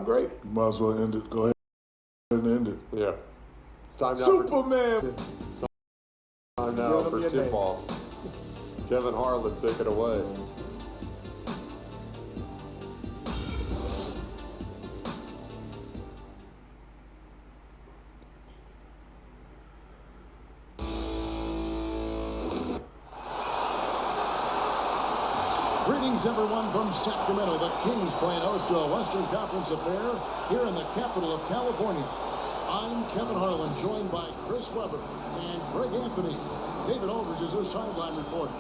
I'm great. You might as well end it. Go ahead and end it. Yeah. Time now Superman! Time now for tip-off. Kevin Harlan, take it away. Greetings, everyone, from Sacramento. The Kings playing host to a Western Conference affair here in the capital of California. I'm Kevin Harlan, joined by Chris Webber and Greg Anthony. David Aldridge is our sideline reporter.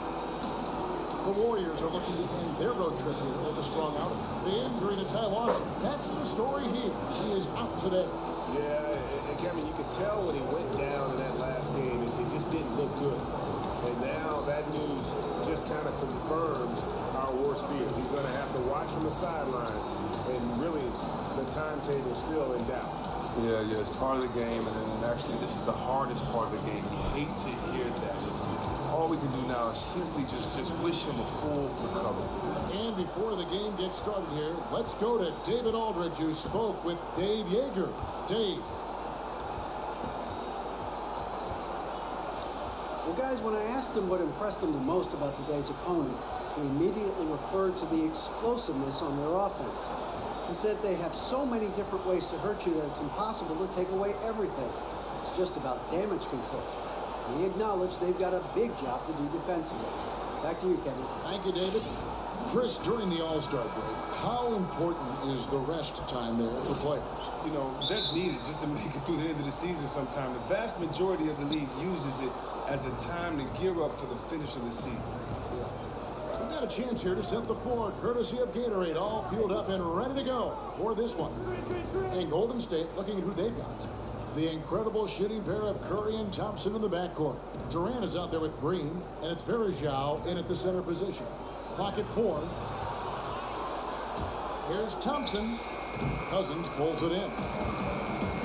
The Warriors are looking to end their road trip here with a strong outing. The injury to Ty Lawson, that's the story here. He is out today. Yeah, and Kevin, you could tell when he went down in that last game, it just didn't look good. And now that news just kind of confirms our worst fears. He's going to have to watch from the sideline, and really the timetable's still in doubt. Yeah, it's part of the game, and actually this is the hardest part of the game. You hate to hear that. All we can do now is simply just wish him a full recovery. And before the game gets started here, let's go to David Aldridge, who spoke with Dave Yeager. Dave. Well, guys, when I asked him what impressed him the most about today's opponent, he immediately referred to the explosiveness on their offense. He said they have so many different ways to hurt you that it's impossible to take away everything. It's just about damage control. And he acknowledged they've got a big job to do defensively. Back to you, Kevin. Thank you, David. Chris, during the All-Star break, how important is the rest time there for players? You know, that's needed just to make it through the end of the season sometime. The vast majority of the league uses it as a time to gear up for the finish of the season. We've got a chance here to set the floor, courtesy of Gatorade, all fueled up and ready to go for this one. And Golden State looking at who they've got. The incredible shooting pair of Curry and Thompson in the backcourt. Durant is out there with Green, and it's Varejao in at the center position. Clock at 4. Here's Thompson. Cousins pulls it in.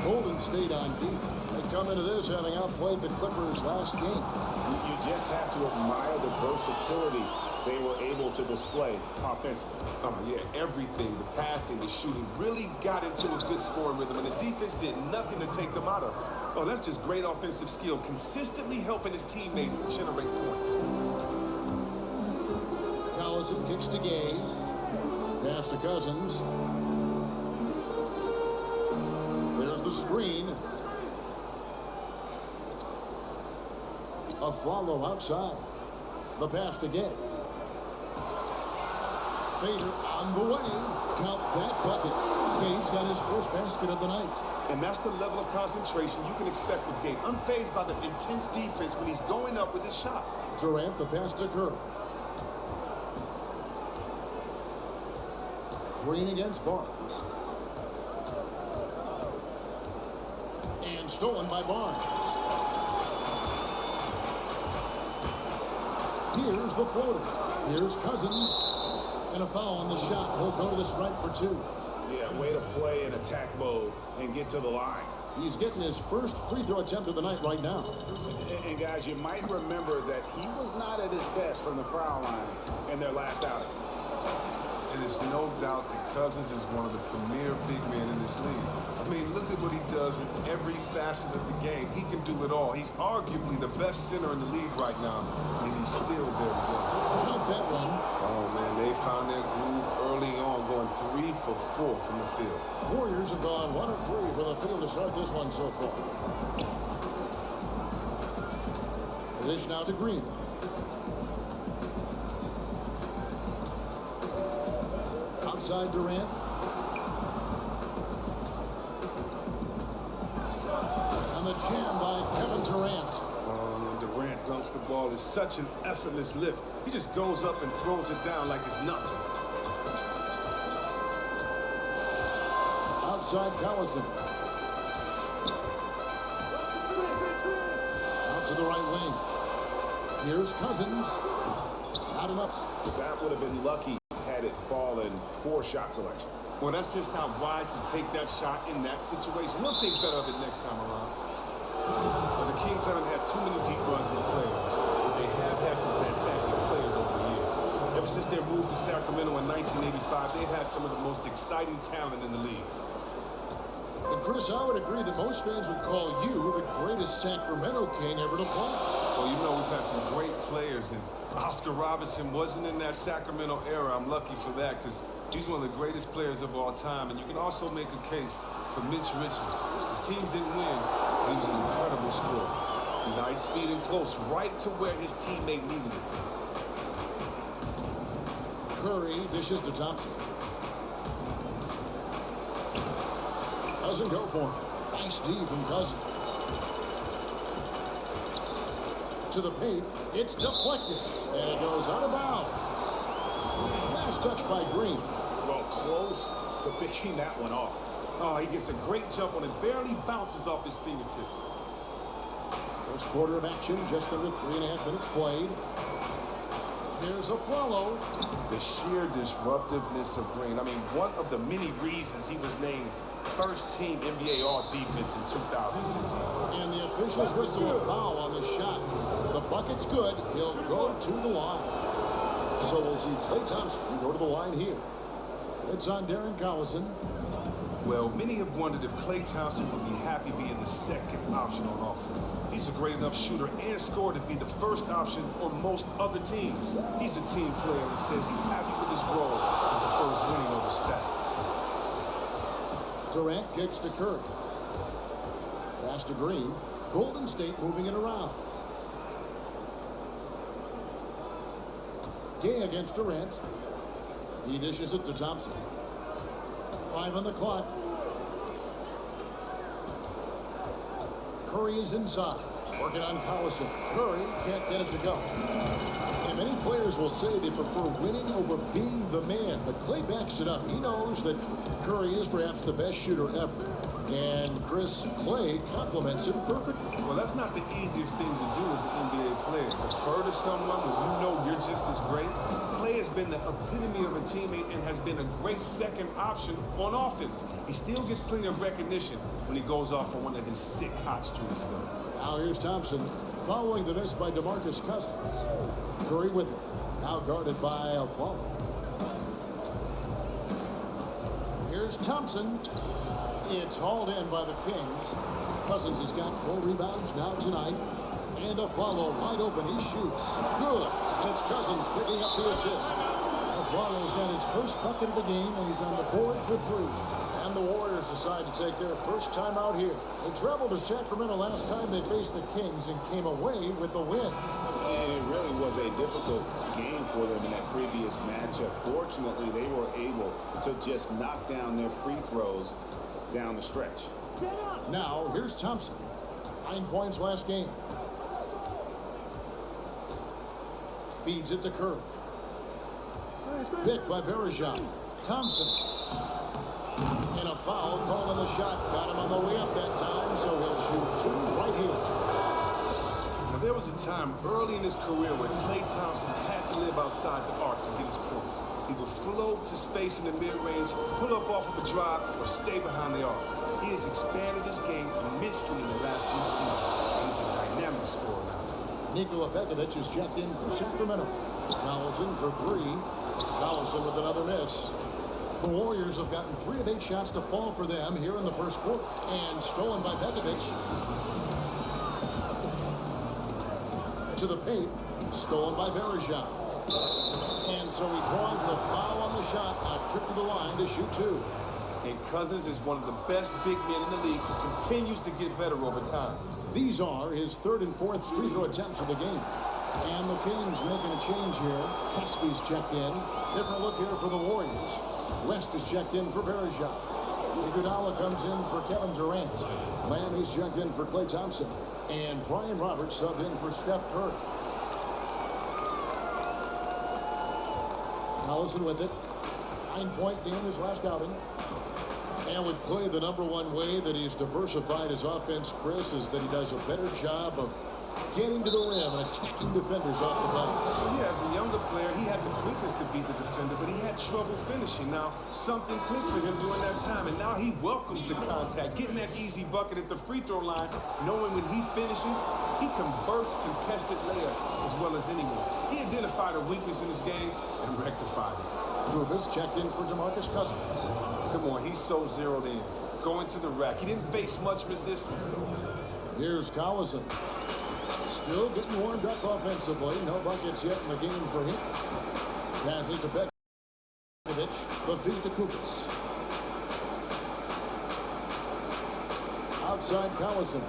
Golden State on deep. They come into this having outplayed the Clippers last game. You just have to admire the versatility they were able to display offensively. Oh, yeah, everything, the passing, the shooting, really got into a good scoring rhythm, and the defense did nothing to take them out of it. Oh, that's just great offensive skill, consistently helping his teammates generate points. Collison kicks to Gay. Pass to Cousins. There's the screen. A follow outside. The pass to Gay. Fader on the way. Count that bucket. Gay's got his first basket of the night. And that's the level of concentration you can expect with Gay. Unfazed by the intense defense when he's going up with his shot. Durant, the pass to Curry. Green against Barnes. And stolen by Barnes. Here's the floater. Here's Cousins. And a foul on the shot. He'll go to the stripe for 2. Yeah, way to play in attack mode and get to the line. He's getting his first free throw attempt of the night right now. And guys, you might remember that he was not at his best from the foul line in their last outing. And there's no doubt that Cousins is one of the premier big men in this league. I mean, look at what he does in every facet of the game. He can do it all. He's arguably the best center in the league right now, and he's still very young. Count that one. Oh, man, they found their groove early on, going 3 for 4 from the field. Warriors have gone 1 of 3 from the field to start this one so far. The dish now to Green. Outside Durant. And the jam by Kevin Durant. Durant dunks the ball. It's such an effortless lift. He just goes up and throws it down like it's nothing. Outside Collison. Out to the right wing. Here's Cousins. Not enough. That would have been lucky had it fallen. Poor shot selection. Well, that's just not wise to take that shot in that situation. He'll think better of it next time around. Well, the Kings haven't had too many deep runs in the playoffs, but they have had some fantastic players over the years. Ever since their move to Sacramento in 1985, they've had some of the most exciting talent in the league. Chris, I would agree that most fans would call you the greatest Sacramento King ever to play. Well, you know, we've had some great players, and Oscar Robertson wasn't in that Sacramento era. I'm lucky for that because he's one of the greatest players of all time. And you can also make a case for Mitch Richmond. His teams didn't win. He was an incredible scorer. Nice feet and close, right to where his teammate needed it. Curry dishes to Thompson. Doesn't go for him. Nice D from Cousins. To the paint. It's deflected. And it goes out of bounds. Last touch by Green. Well, close to picking that one off. Oh, he gets a great jump on it. Barely bounces off his fingertips. First quarter of action, just under 3.5 minutes played. Here's a follow. The sheer disruptiveness of Green. I mean, one of the many reasons he was named first-team NBA All-Defense in 2016. And the officials whistle a foul on the shot. The bucket's good. He'll go to the line. So we'll see Klay Thompson go to the line here. It's on Darren Collison. Well, many have wondered if Klay Thompson would be happy being the second option on offense. He's a great enough shooter and scorer to be the first option on most other teams. He's a team player and says he's happy with his role and prefers winning over stats. Durant kicks to Curry. Pass to Green. Golden State moving it around. Gay against Durant. He dishes it to Thompson. 5 on the clock. Curry is inside. Working on Collison. Curry can't get it to go. And many players will say they prefer winning over being the man. But Klay backs it up. He knows that Curry is perhaps the best shooter ever. And Chris, Klay compliments him perfectly. Well, that's not the easiest thing to do as an NBA player. Defer to someone when you know you're just as great. Klay has been the epitome of a teammate and has been a great second option on offense. He still gets plenty of recognition when he goes off on one of his sick hot streaks, though. Now here's Thompson following the miss by DeMarcus Cousins. Curry with it. Now guarded by Aflalo. Here's Thompson. It's hauled in by the Kings. Cousins has got 4 rebounds now tonight. And Aflalo wide open. He shoots. Good. And it's Cousins picking up the assist. Aflalo's got his first bucket of the game, and he's on the board for 3. And the Warriors decide to take their first time out here. They traveled to Sacramento last time they faced the Kings and came away with the win. And it really was a difficult game for them in that previous matchup. Fortunately, they were able to just knock down their free throws down the stretch. Now, here's Thompson. 9 points last game. Feeds it to Curry. Picked by Bergeron. Thompson. And a foul called on the shot. Got him on the way up that time, so he'll shoot 2 right here. Now, there was a time early in his career where Klay Thompson had to live outside the arc to get his points. He would float to space in the mid-range, pull up off of a drive, or stay behind the arc. He has expanded his game immensely in the last few seasons. He's a dynamic scorer now. Nikola Pekovic is checked in for Sacramento. Collison for 3. Collison with another miss. The Warriors have gotten 3 of 8 shots to fall for them here in the first quarter. And stolen by Pekovic. To the paint. Stolen by Bergeron. And so he draws the foul on the shot. A trip to the line to shoot 2. And Cousins is one of the best big men in the league who continues to get better over time. These are his 3rd and 4th free throw attempts of the game. And the Kings making a change here. Caspi's checked in. Different look here for the Warriors. West is checked in for Bergeron. Iguodala comes in for Kevin Durant. Lamb is checked in for Klay Thompson. And Brian Roberts subbed in for Steph Curry. Collison with it. 9-point game his last outing. And with Klay, the #1 way that he's diversified his offense, Chris, is that he does a better job of getting to the rim and attacking defenders off the bounce. Yeah, as a younger player, he had the quickness to beat the defender, but he had trouble finishing. Now, something clicked for him during that time, and now he welcomes the contact, getting that easy bucket at the free throw line, knowing when he finishes, he converts contested layups as well as anyone. He identified a weakness in his game and rectified it. Rubis checked in for DeMarcus Cousins. Come on, he's so zeroed in. going to the rack. He didn't face much resistance, though. Here's Collison. Still getting warmed up offensively. No buckets yet in the game for him. Passes to Pekovic. The feed to Koufos. Outside Collison.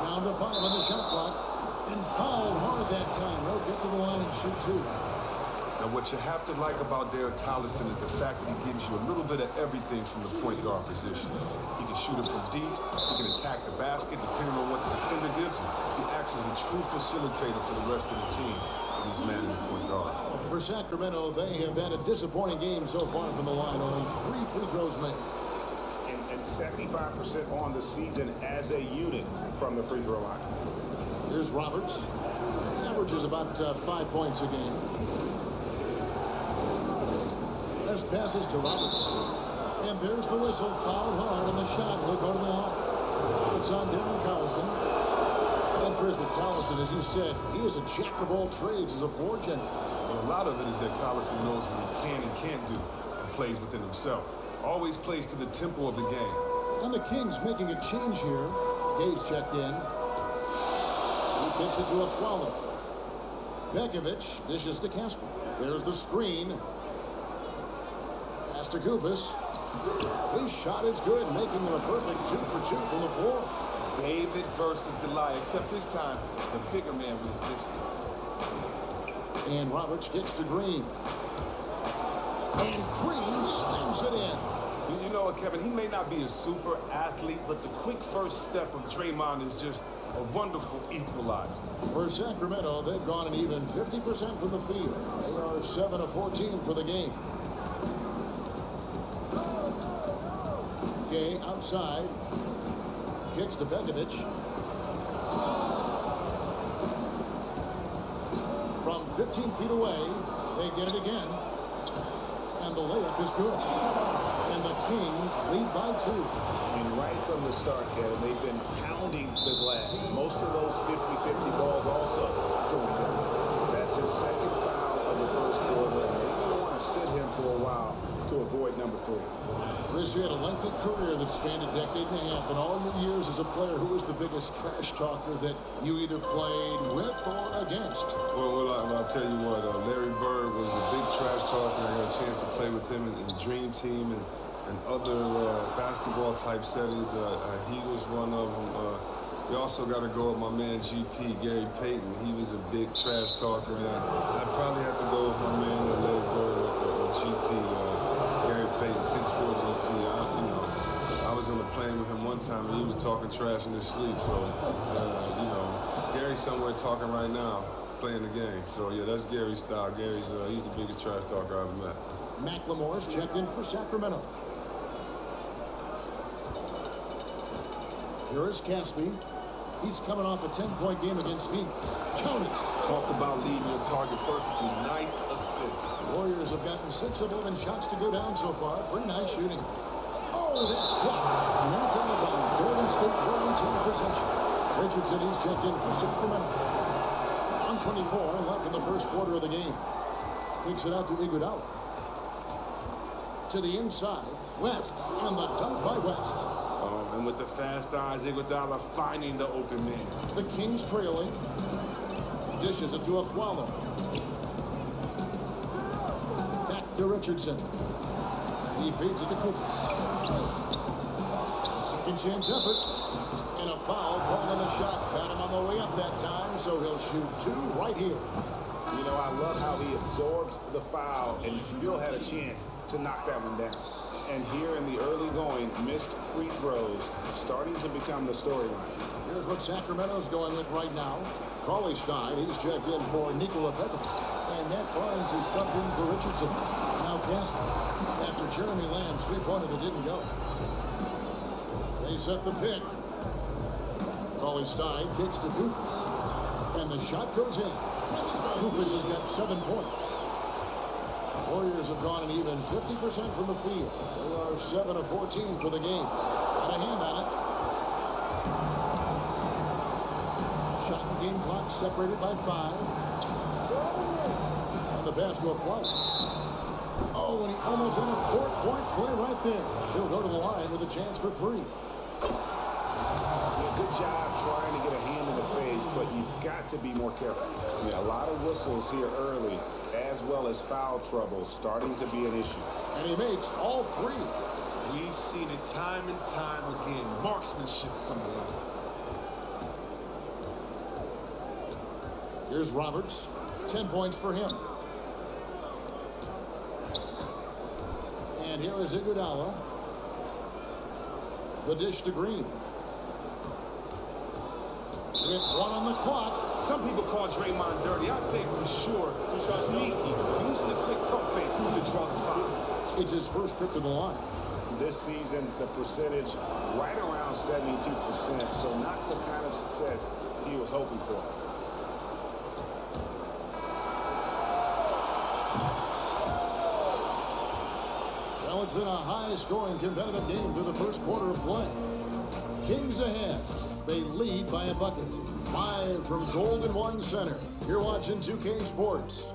Down to 5 on the shot clock. And fouled hard that time. He'll get to the line and shoot 2. Now, what you have to like about Derek Collison is the fact that he gives you a little bit of everything from the point guard position. He can shoot it from deep. He can attack the basket depending on what the defender gives him. He acts as a true facilitator for the rest of the team. And he's manning the point guard. For Sacramento, they have had a disappointing game so far from the line. Only 3 free throws made. And 75% on the season as a unit from the free throw line. Here's Roberts. Averages about 5 points a game. There's passes to Roberts. And there's the whistle. Fouled hard, and the shot will go to the line. It's on Darren Collison. And Chris, with Collison, as you said, he is a jack of all trades as a floor general. Well, a lot of it is that Collison knows what he can and can't do and plays within himself. Always plays to the tempo of the game. And the Kings making a change here. Gay's checked in. He kicks it to a Flalo. Pekovic dishes to Casper. There's the screen. Pass to Koufos. His shot is good, making him a perfect 2 for 2 from the floor. David versus Goliath, except this time, the bigger man wins this one. And Roberts kicks to Green. And Green slams it in. You know what, Kevin? He may not be a super athlete, but the quick first step of Draymond is just a wonderful equalizer. For Sacramento, they've gone an even 50% from the field. They are 7 of 14 for the game. Gay outside. Kicks to Pekovic. From 15 feet away, they get it again. And the layup is good. And the Kings lead by 2. And right from the start, Kevin, they've been pounding the glass. Most of those 50-50 balls also going down. That's his second foul of the first quarter, and they may want to sit him for a while to avoid number 3. Chris, you had a lengthy career that spanned a decade and a half. In all your years as a player, who was the biggest trash talker that you either played with or against? Well, I'll tell you what, Larry Bird was a big trash talker. I got a chance to play with him in the Dream Team and other basketball type settings. He was one of them. We also got to go with my man GP, Gary Payton. He was a big trash talker. And I'd probably have to go with my man Larry Bird or GP, Gary Payton, 6'4" GP. I was on the plane with him one time and he was talking trash in his sleep. So, Gary's somewhere talking right now, playing the game. So, yeah, that's Gary's style. He's the biggest trash talker I've ever met. McLemore's checked in for Sacramento. Here is Caspi. He's coming off a 10-point game against Phoenix. Count it. Talk about leading your target perfectly. Nice assist. Warriors have gotten 6 of 11 shots to go down so far. Pretty nice shooting. Oh, that's blocked. And that's out of bounds. Golden State Warriors in possession. Richardson, he's checked in for Sacramento. 1:24 left in the first quarter of the game. Kicks it out to Iguodala. To the inside. West. And the dunk by West. And with the fast eyes, Iguodala finding the open man. The Kings trailing. Dishes it to a Flalo. Back to Richardson. He feeds it to Koufos. Second chance effort. And a foul called on the shot. Got him on the way up that time, so he'll shoot 2 right here. You know, I love how he absorbs the foul and still had a chance to knock that one down. And here in the early going, missed free throws starting to become the storyline. Here's what Sacramento's going with right now. Cauley-Stein, he's checked in for Nikola Pekovic. And Matt Barnes is subbed in for Richardson. Now Casper, after Jeremy Lamb's three-pointer that didn't go. They set the pick. Cauley-Stein kicks to Koufos. And the shot goes in. Koufos has got 7 points. Warriors have gone an even 50% from the field. They are 7 of 14 for the game. Got a hand on it. Shot and game clock separated by 5. And the pass to a Flalo. Oh, and he almost had a 4-point there. He'll go to the line with a chance for 3. Yeah, good job trying to get a hand in the face, but you've got to be more careful. I mean, a lot of whistles here early, as well as foul trouble starting to be an issue. And he makes all 3. We've seen it time and time again. Marksmanship from the line. Here's Roberts. 10 points for him. And here is Iguodala. The dish to Green. With 1 on the clock. Some people call Draymond dirty. I'd say for sure sneaky, using the quick pump fake to draw the foul. It's his first trip to the line. This season, the percentage right around 72%, so not the kind of success he was hoping for. Well, it's been a high-scoring competitive game through the first quarter of play. Kings ahead. They lead by a bucket. Live from Golden One Center. You're watching 2K Sports.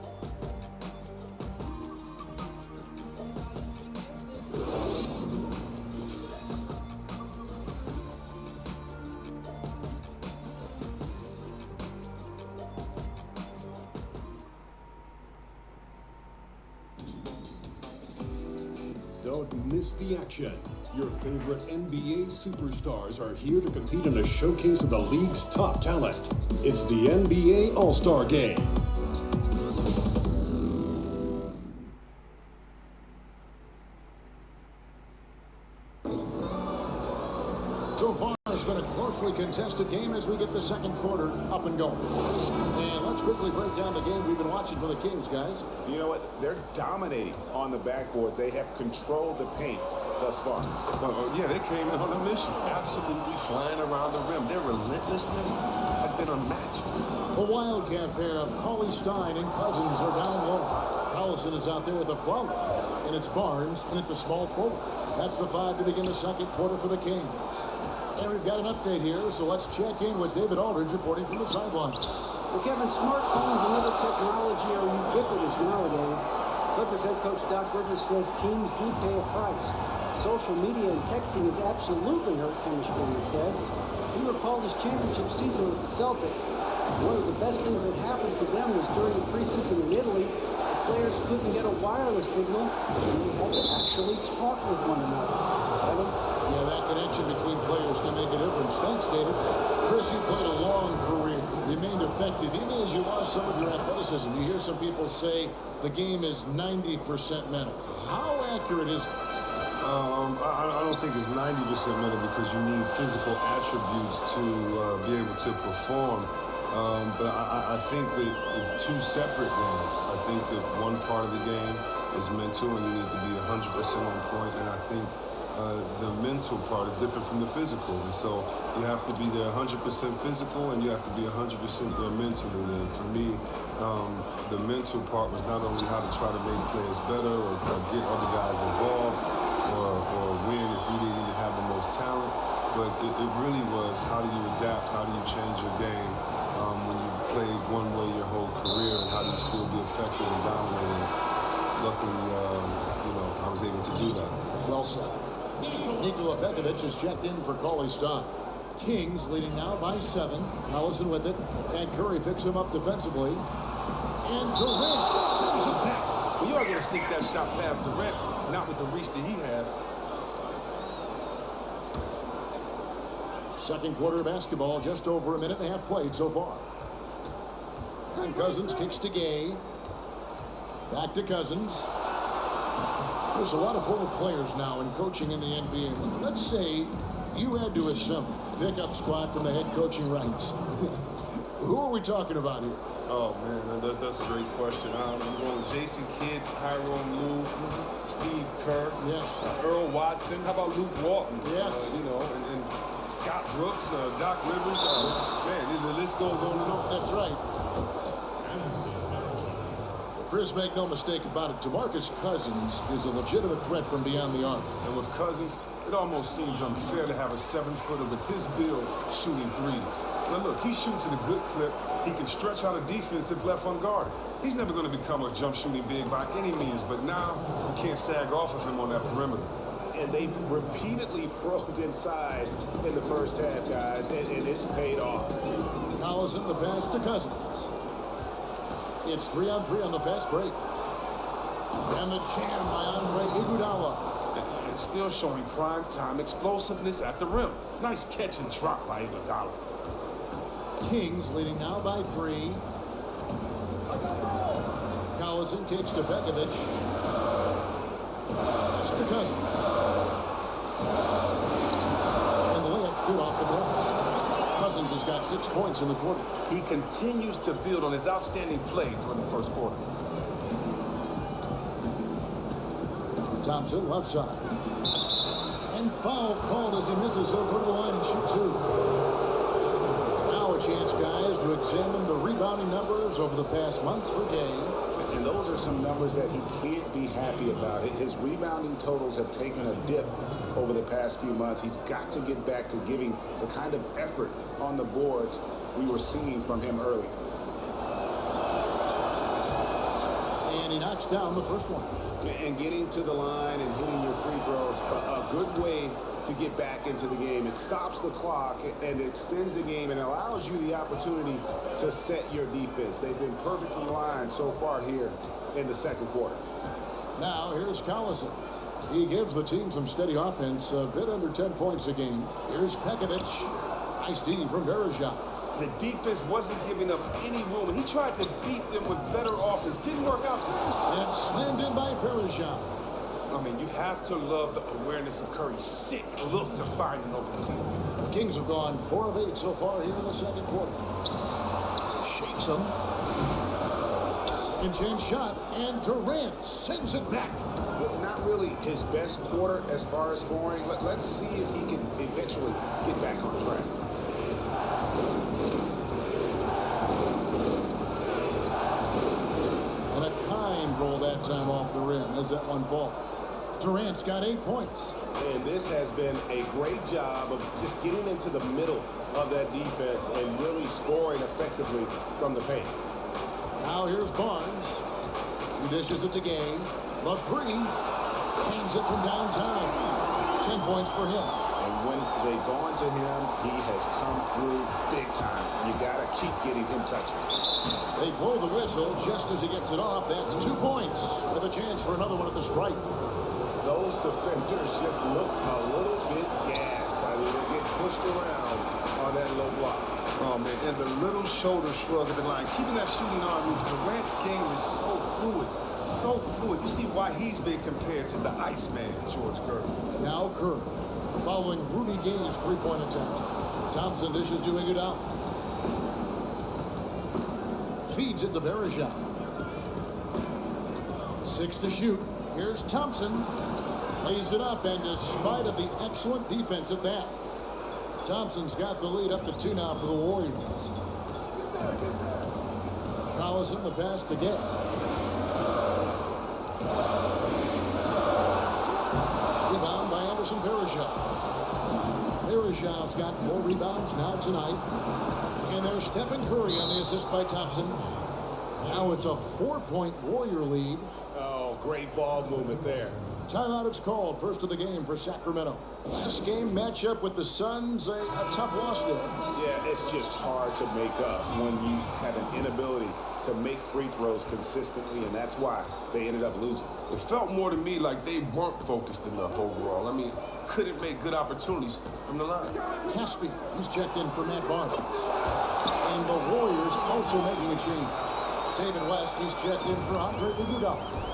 Don't miss the action. Your favorite NBA superstars are here to compete in a showcase of the league's top talent. It's the NBA All-Star Game. So far, it's been a closely contested game as we get the second quarter up and going. And let's quickly break down the game we've been watching for the Kings, guys. You know what? They're dominating on the backboards. They have controlled the paint thus far. Yeah, they came in on a mission. Absolutely flying around the rim. Their relentlessness has been unmatched. The Wildcat pair of Cauley Stein and Cousins are down low. Allison is out there with a foul. And it's Barnes in at the small forward. That's the 5 to begin the second quarter for the Kings. And we've got an update here, so let's check in with David Aldridge reporting from the sideline. Well, Kevin, smartphones and other technology are ubiquitous nowadays. Clippers head coach Doc Rivers says teams do pay a price. Social media and texting has absolutely hurt chemistry, he said. He recalled his championship season with the Celtics. One of the best things that happened to them was during the preseason in Italy. The players couldn't get a wireless signal, and they had to actually talk with one another. Kevin? Yeah, that connection between players can make a difference. Thanks, David. Chris, you played a long career, remained effective, even as you lost some of your athleticism. You hear some people say the game is 90% mental. How accurate is it? I don't think it's 90% mental because you need physical attributes to be able to perform. But I think that it's two separate games. I think that one part of the game is mental and you need to be 100% on point. And I think the mental part is different from the physical. And so you have to be there 100% physical and you have to be 100% there mentally. And for me, the mental part was not only how to try to make players better or get other guys involved or win if you didn't even have the most talent, but it really was how do you adapt, how do you change your game when you've played one way your whole career, and how do you still be effective and dominating. Luckily, I was able to do that. Well said. Nikola Pekovic is checked in for Cauley Stein. Kings leading now by 7. Allison with it, and Curry picks him up defensively. And Durant sends it back. Well, you are going to sneak that shot past Durant, not with the reach that he has. Second quarter basketball, just over a minute and a half played so far. And Cousins kicks to Gay. Back to Cousins. There's a lot of former players now in coaching in the NBA. Let's say you had to assemble a pickup squad from the head coaching ranks. Who are we talking about here? Oh, man, that's a great question. I'm going Jason Kidd, Tyrone Lue, Steve Kerr, Yes. Earl Watson. How about Luke Walton? Yes. And Scott Brooks, Doc Rivers. Man, the list goes on and on. That's right. Chris, make no mistake about it, DeMarcus Cousins is a legitimate threat from beyond the arc. And with Cousins, it almost seems unfair to have a 7-footer with his build shooting threes. Now look, he shoots at a good clip. He can stretch out a defense if left unguarded. He's never going to become a jump shooting big by any means, but now you can't sag off of him on that perimeter. And they've repeatedly probed inside in the first half, guys, and it's paid off. Collison, the pass to Cousins. It's 3-on-3 on the fast break. And the jam by Andre Iguodala. And still showing prime time explosiveness at the rim. Nice catch and drop by Iguodala. Kings leading now by 3. Collison kicks to Pekovic. Pass to Cousins. And the layup's good off the glass. Cousins has got 6 points in the quarter. He continues to build on his outstanding play during the first quarter. Thompson, left side. And foul called as he misses. He'll go to the line and shoot 2. Now a chance, guys, to examine the rebounding numbers over the past months for Gay. And those are some numbers that he can't be happy about. His rebounding totals have taken a dip over the past few months. He's got to get back to giving the kind of effort on the boards we were seeing from him earlier. And he knocks down the first one. And getting to the line and hitting your free throws, a good way to get back into the game. It stops the clock and extends the game and allows you the opportunity to set your defense. They've been perfectly aligned so far here in the second quarter. Now here's Collison. He gives the team some steady offense, a bit under 10 points a game. Here's Pekovic. Nice D from Bergeron. The defense wasn't giving up any room, and he tried to beat them with better offense. Didn't work out. And slammed in by Bergeron. I mean, you have to love the awareness of Curry. Sick look to find an open field. The Kings have gone 4 of 8 so far here in the second quarter. Shakes him. Second chance shot, and Durant sends it back. But not really his best quarter as far as scoring. Let's see if he can eventually get back on track. And a kind roll that time off the rim as that one falls. Durant's got 8 points. And this has been a great job of just getting into the middle of that defense and really scoring effectively from the paint. Now here's Barnes. He dishes it to Gay. The 3. Hands it from downtown. 10 points for him. And when they've gone to him, he has come through big time. You got to keep getting him touches. They blow the whistle just as he gets it off. That's 2 points with a chance for another one at the stripe. Those defenders just look a little bit gassed. I mean, they get pushed around on that low block. Oh, man, and the little shoulder shrug at the line. Keeping that shooting arm loose. Durant's game is so fluid. So fluid. You see why he's been compared to the Iceman, George Gervin. Now Curry, following Rudy Gay's 3-point attempt. Thompson dishes to Iguodala. Feeds it to Bergeron. 6 to shoot. Here's Thompson. Lays it up, and despite of the excellent defense at that, Thompson's got the lead up to 2 now for the Warriors. Collison, the pass to Gay. Rebound by Anderson Bergeron. Bergeron's got 4 rebounds now tonight. And there's Stephen Curry on the assist by Thompson. Now it's a 4-point Warrior lead. Oh, great ball movement there. Timeout is called. First of the game for Sacramento. Last game matchup with the Suns, a tough loss there. Yeah, it's just hard to make up when you have an inability to make free throws consistently, and that's why they ended up losing. It felt more to me like they weren't focused enough overall. I mean, couldn't make good opportunities from the line. Caspi, he's checked in for Matt Barnes. And the Warriors also making a change. David West, he's checked in for Andre Iguodala.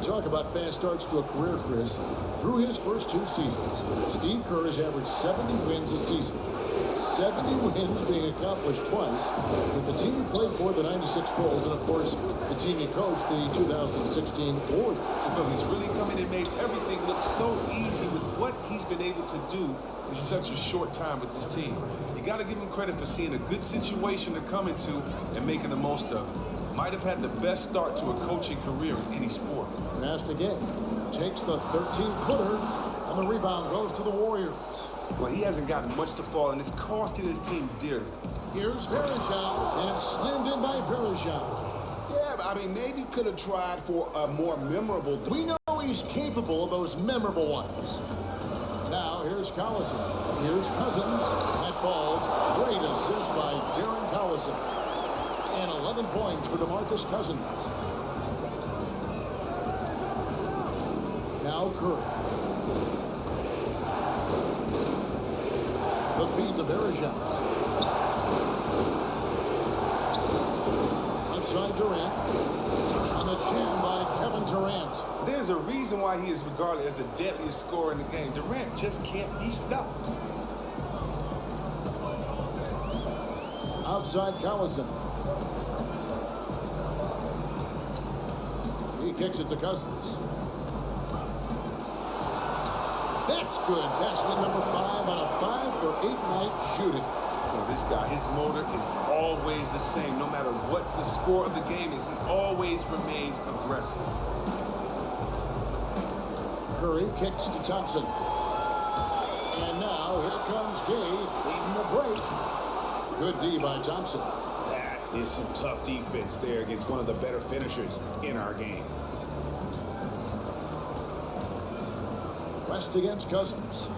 Talk about fast starts to a career, Chris. Through his first 2 seasons, Steve Kerr has averaged 70 wins a season. 70 wins being accomplished twice with the team he played for, the 96 Bulls, and of course the team he coached, the 2016 Warriors. But he's really come in and made everything look so easy with what he's been able to do in such a short time with this team. You got to give him credit for seeing a good situation to come into and making the most of it. Might have had the best start to a coaching career in any sport. Pass to Gay. Takes the 13-footer, and the rebound goes to the Warriors. Well, he hasn't gotten much to fall, and it's costing his team dearly. Here's Bergeron, and it's slammed in by Bergeron. Yeah, I mean, maybe could have tried for a more memorable. We know always capable of those memorable ones. Now here's Collison. Here's Cousins. That falls. Great assist by Darren Collison. And 11 points for DeMarcus Cousins. Now Curry. The feed to Bergeron. Outside Durant. On the jam by Kevin Durant. There's a reason why he is regarded as the deadliest scorer in the game. Durant just can't be stopped. Outside Collison. He kicks it to Cousins. That's good. Basket number 5 on a 5-for-8 night shooting. Well, this guy, his motor is always the same. No matter what the score of the game is, he always remains aggressive. Curry kicks to Thompson. And now here comes Gay leading the break. Good D by Thompson. That is some tough defense there against one of the better finishers in our game. West against Cousins.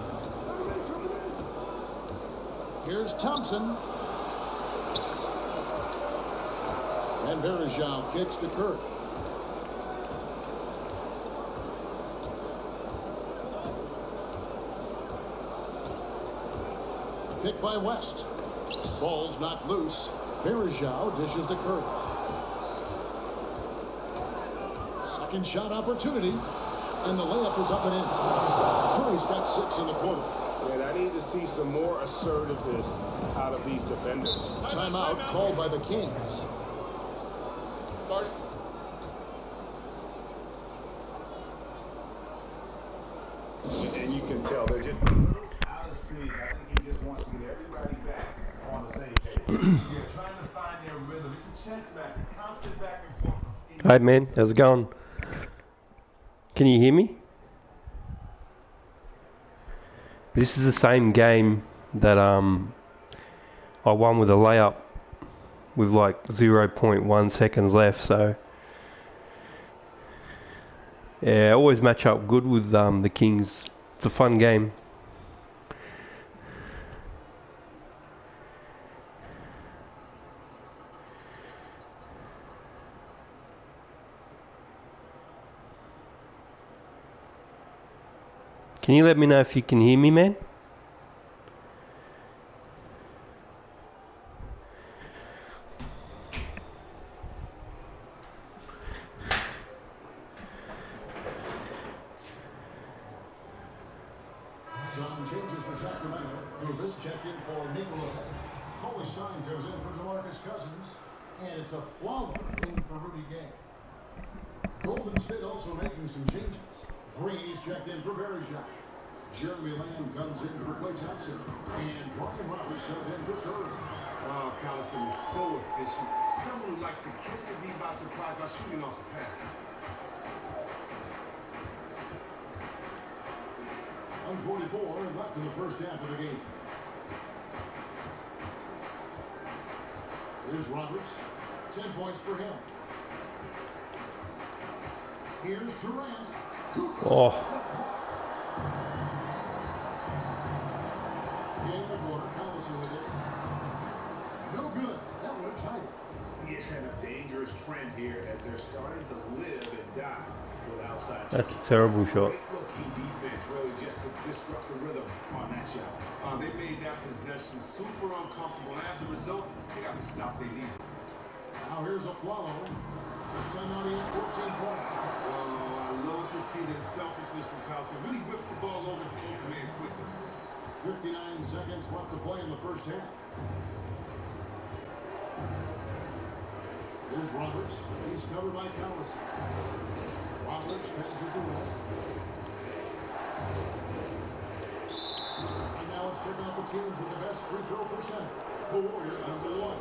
Here's Thompson. And Bergeron kicks to Curry. Pick by West. Ball's knocked loose. Bergeron dishes to Curry. Second shot opportunity. And the layup is up and in. Curry's got 6 in the quarter. And I need to see some more assertiveness out of these defenders. Timeout called by the Kings. Start. And you can tell they're just a little out of sync. I think he just wants to get everybody back on the same page. Yeah, trying to find their rhythm. It's a chess match, a constant back and forth. Hey man, how's it going? Can you hear me? This is the same game that I won with a layup with like 0.1 seconds left, so yeah, I always match up good with the Kings. It's a fun game. Can you let me know if you can hear me, man? Some changes for Sacramento. Kubas checked in for Nikola. Coley Stein goes in for DeMarcus Cousins. And it's a Fowler in for Rudy Gay. Golden State also making some changes. Green's checked in for Bergeron. Jeremy Lamb comes in for Klay Thompson. And Brian Roberts subbed in for Curry. Wow, Collison is so efficient. Someone who likes to catch the D by surprise by shooting off the pass. 1:44 left in the first half of the game. Here's Roberts. 10 points for him. Here's Durant. Oh. Game of water. Collison with it. No good. That went tight. He had a dangerous trend here as they're starting to live and die with outside. That's a terrible shot. Great looking defense, really, just to disrupt the rhythm on that shot. They made that possession super uncomfortable, and as a result, they got to stop their lead. Now here's a Flalo. This time out he has 14 points. I love to see that selfishness from Collison. Really whips the ball over to the open man quickly. 59 seconds left to play in the first half. Here's Roberts. He's covered by Collison. Roberts passes to West. And now let's check out the teams with the best free throw percentage. The Warriors #1.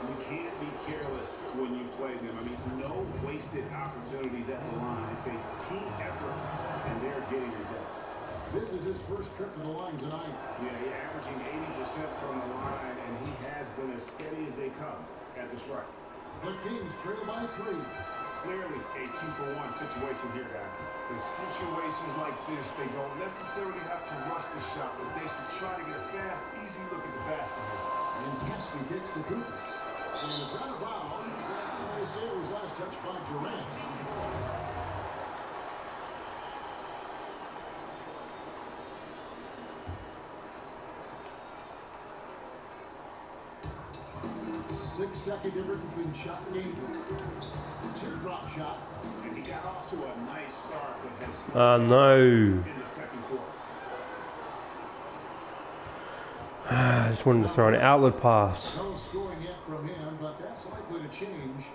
You can't be careless when you play them. I mean, no wasted opportunities at the line. It's a team effort, and they're getting it done. This is his first trip to the line tonight. Yeah, he's averaging 80% from the line, and he has been as steady as they come at the stripe. The Kings trail by 3. Clearly a 2-for-1 situation here, guys. In situations like this, they don't necessarily have to rush the shot, but they should try to get a fast, easy look at the basket here. And Pesky kicks to Koufos. And it's out of bounds. And they say it was last touched by Durant. Six-second difference between shot and game. Teardrop shot. And he got off to a nice start, but has No. in the second quarter. I just wanted to throw an outlet pass. No scoring yet from him, but that's likely to change.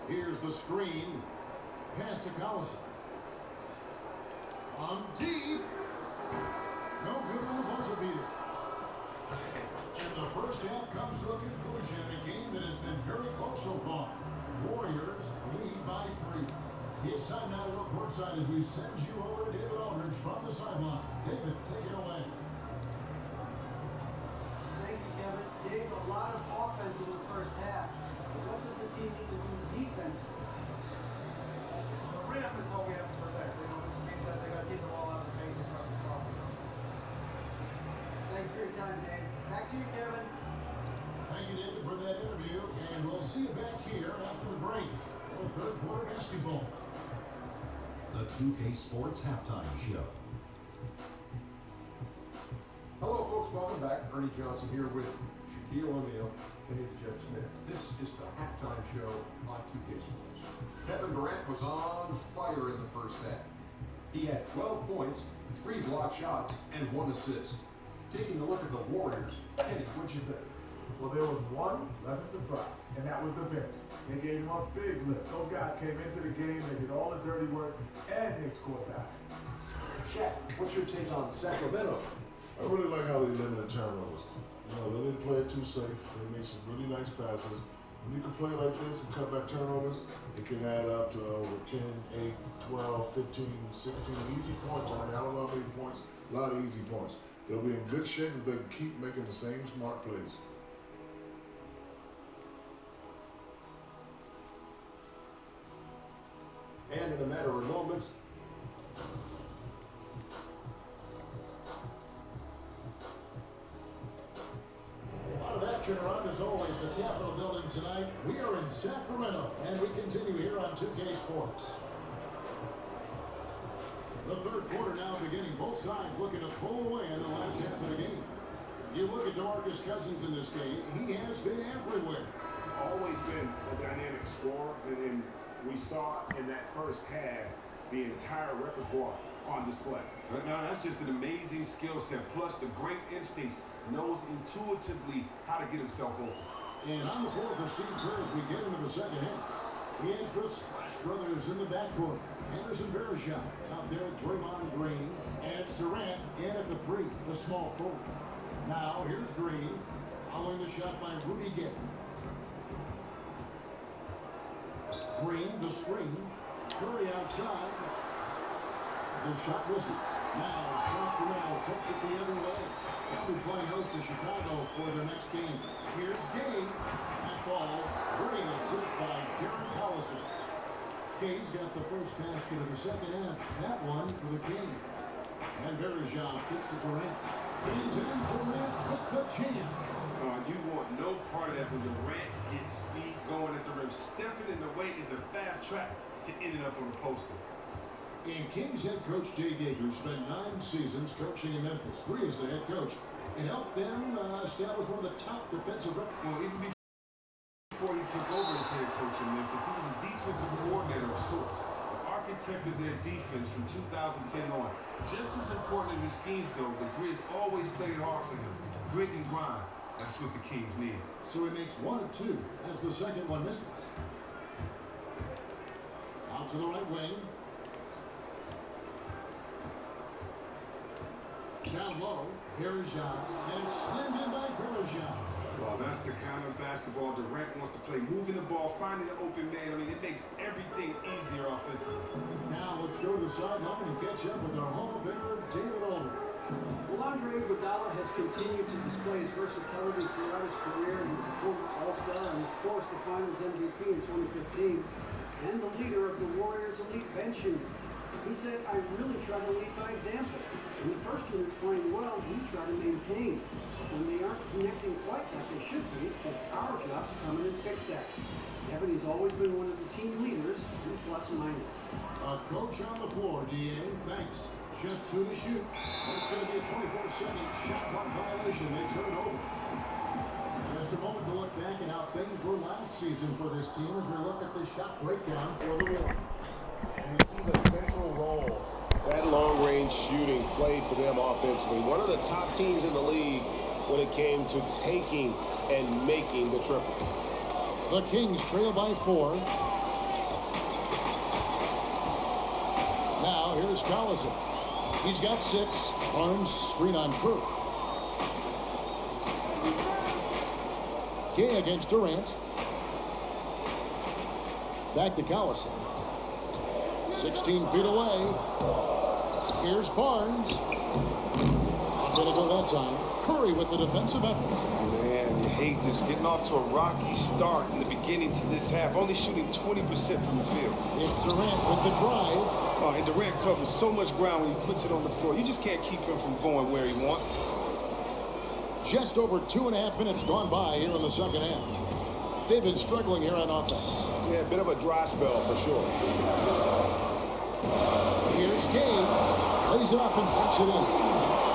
Here's the screen. Pass to Collison. On deep. No good on the buzzer beater. And the first half comes to a conclusion in a game that has been very close so far. Warriors lead by 3. It's time now to look courtside as we send you over to David Aldridge from the sideline. David, take it away. Thank you, Kevin. Gave a lot of offense in the first half. But what does the team need to do defensively? The rim is what we have to protect. Which means that they got to keep the ball out of the paint as much as possible. Thanks for your time, Dave. Back to you, Kevin. Thank you, David, for that interview. And we'll see you back here after the break for third quarter basketball. The 2K Sports Halftime Show. Hello, folks. Welcome back. Ernie Johnson here with Shaquille O'Neal, Kenny the Jet Smith. This is the halftime show on 2K Sports. Kevin Durant was on fire in the first half. He had 12 points, 3 block shots, and 1 assist. Taking a look at the Warriors, Kenny, what'd you think? Well, there was one pleasant surprise, and that was the bench. They gave him a big lift. Those guys came into the game, they did all the dirty work, and they scored baskets. Shaq, what's your take on Sacramento? I really like how they limited turnovers. You know, they didn't play it too safe. They made some really nice passes. When you can play like this and cut back turnovers, it can add up to over 10, 8, 12, 15, 16 easy points. I mean, I don't know how many points, a lot of easy points. They'll be in good shape if they can keep making the same smart plays. And in a matter of moments, A lot of action around, as always, the Capitol Building tonight. We are in Sacramento, and we continue here on 2K Sports. The third quarter now beginning. Both sides looking to pull away in the last half of the game. You look at DeMarcus Cousins in this game, he has been everywhere. Always been a dynamic scorer, and we saw in that first half the entire repertoire on display. But now that's just an amazing skill set, plus the great instincts, knows intuitively how to get himself open. And on the floor for Steve Kerr as we get into the second half. He has the Splash Brothers in the backcourt. Anderson Varejao out there with Draymond Green. And it's Durant in at the 3, the small forward. Now here's Green, following the shot by Rudy Gay. Green, the screen. Curry outside. The shot misses. Now Sacramento takes it the other way. They'll be playing host to Chicago for their next game. Here's Gay. That falls. Great assist by Darren Collison. Gay's got the first basket of the second half. That one for the Kings. And Varejao kicks to Durant. And then Durant with the chance. You want no part of that when Durant gets speed going at the rim. Stepping in the way is a fast track to ending up on the poster. And Kings head coach Jay Gager spent 9 seasons coaching in Memphis. 3 as the head coach. And helped them establish one of the top defensive records. Well, even before he took over as head coach in Memphis, he was a defensive coordinator of sorts. The architect of their defense from 2010 on. Just as important as his schemes, though, the Grizz always played hard for him. Grit and grind. That's what the Kings need. So he makes 1 of 2 as the second one misses. Out to the right wing. Down low, Varejao, and slammed in by Varejao. Well, that's the kind of basketball Durant wants to play. Moving the ball, finding an open man. I mean, it makes everything easier offensively. Now let's go to the sideline and catch up with our Hall of Famer, David Aldridge. Well, Andre Iguodala has continued to display his versatility throughout his career. He was a former All-Star and, of course, the Finals MVP in 2015 and the leader of the Warriors' elite bench unit. He said, I really try to lead by example. When the first unit's playing well, we try to maintain. When they aren't connecting quite like they should be, it's our job to come in and fix that. Kevin, he's always been one of the team leaders, in plus minus. A coach on the floor, DA. Thanks. Just 2 to shoot. That's going to be a 24-second shot clock violation. They turn it over. Just a moment to look back at how things were last season for this team as we look at the shot breakdown for the Warriors. And you see the central role that long-range shooting played for them offensively. One of the top teams in the league when it came to taking and making the triple. The Kings trail by 4. Now here's Collison. He's got 6. Barnes screen on Curry. Gay against Durant. Back to Collison. 16 feet away. Here's Barnes. Not going to go that time. Curry with the defensive effort. Man, you hate this. Getting off to a rocky start in the beginning to this half. Only shooting 20% from the field. It's Durant with the drive. Oh, and Durant covers so much ground when he puts it on the floor. You just can't keep him from going where he wants. Just over 2.5 minutes gone by here in the second half. They've been struggling here on offense. Yeah, a bit of a dry spell for sure. Here's Gay. Lays it up and puts it in.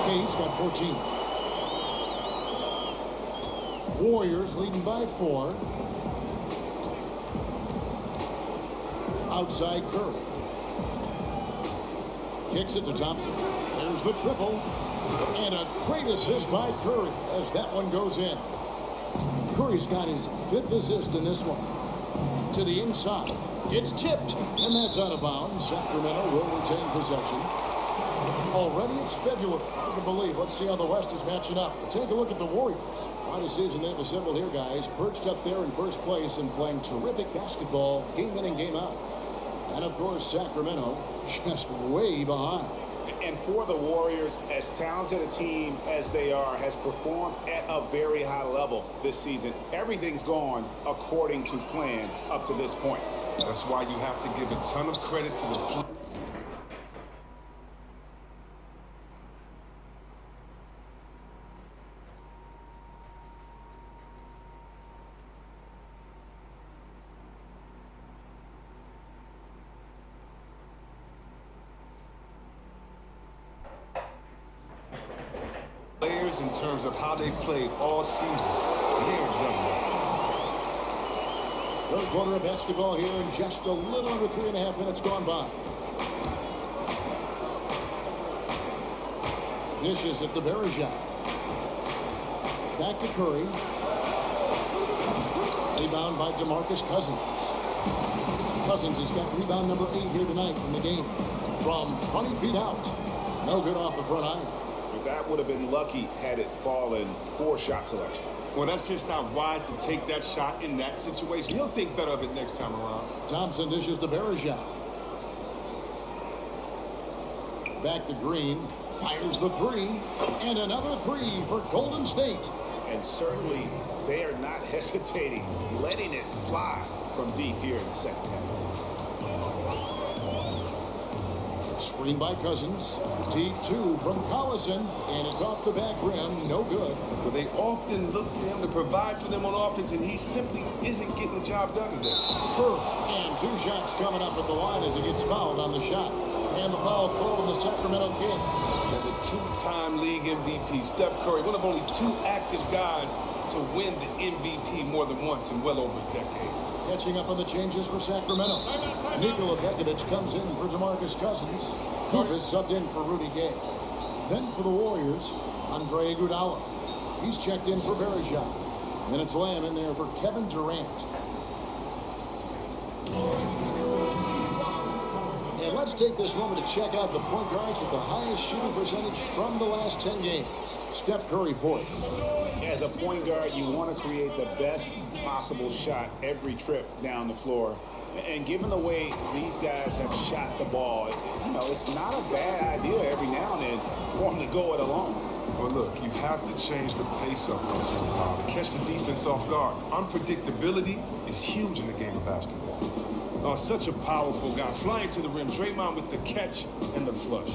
Gay's got 14. Warriors leading by 4. Outside Curry. Kicks it to Thompson. There's the triple. And a great assist by Curry as that one goes in. Curry's got his 5th assist in this one. To the inside. It's tipped. And that's out of bounds. Sacramento will retain possession. Already it's February. Hard to believe. Let's see how the West is matching up. Take a look at the Warriors. Quite a season they've assembled here, guys. Perched up there in first place and playing terrific basketball game in and game out. And, of course, Sacramento just way behind. And for the Warriors, as talented a team as they are, has performed at a very high level this season. Everything's gone according to plan up to this point. That's why you have to give a ton of credit to the players in terms of how they played all season. They're done. Third quarter of basketball here in just a little under 3.5 minutes gone by. Dishes at the Berejao. Back to Curry. Rebound by DeMarcus Cousins. Cousins has got rebound number 8 here tonight in the game. From 20 feet out. No good off the front iron. That would have been lucky had it fallen. Poor shot selection. Well, that's just not wise to take that shot in that situation. You'll think better of it next time around. Thompson dishes to Berejao. Back to Green. Fires the 3. And another 3 for Golden State. And certainly they are not hesitating, letting it fly from deep here in the second half. Screen by Cousins. Deep 2 from Collison. And it's off the back rim. No good. But they often look to him to provide for them on offense, and he simply isn't getting the job done today. And 2 shots coming up at the line as he gets fouled on the shot. And the foul called on the Sacramento Kings. As a 2-time league MVP, Steph Curry, one of only 2 active guys to win the MVP more than once in well over a decade. Catching up on the changes for Sacramento. Nikola Pekovic comes in for DeMarcus Cousins. Koufos subbed in for Rudy Gay. Then for the Warriors, Andre Iguodala. He's checked in for Berejao. And it's Lamb in there for Kevin Durant. And let's Let's take this moment to check out the point guards with the highest shooting percentage from the last 10 games. Steph Curry fourth. As a point guard, you want to create the best possible shot every trip down the floor. And given the way these guys have shot the ball, it's not a bad idea every now and then for them to go it alone. Well, look, you have to change the pace up once in a while to catch the defense off guard. Unpredictability is huge in the game of basketball. Oh, such a powerful guy. Flying to the rim. Draymond with the catch and the flush.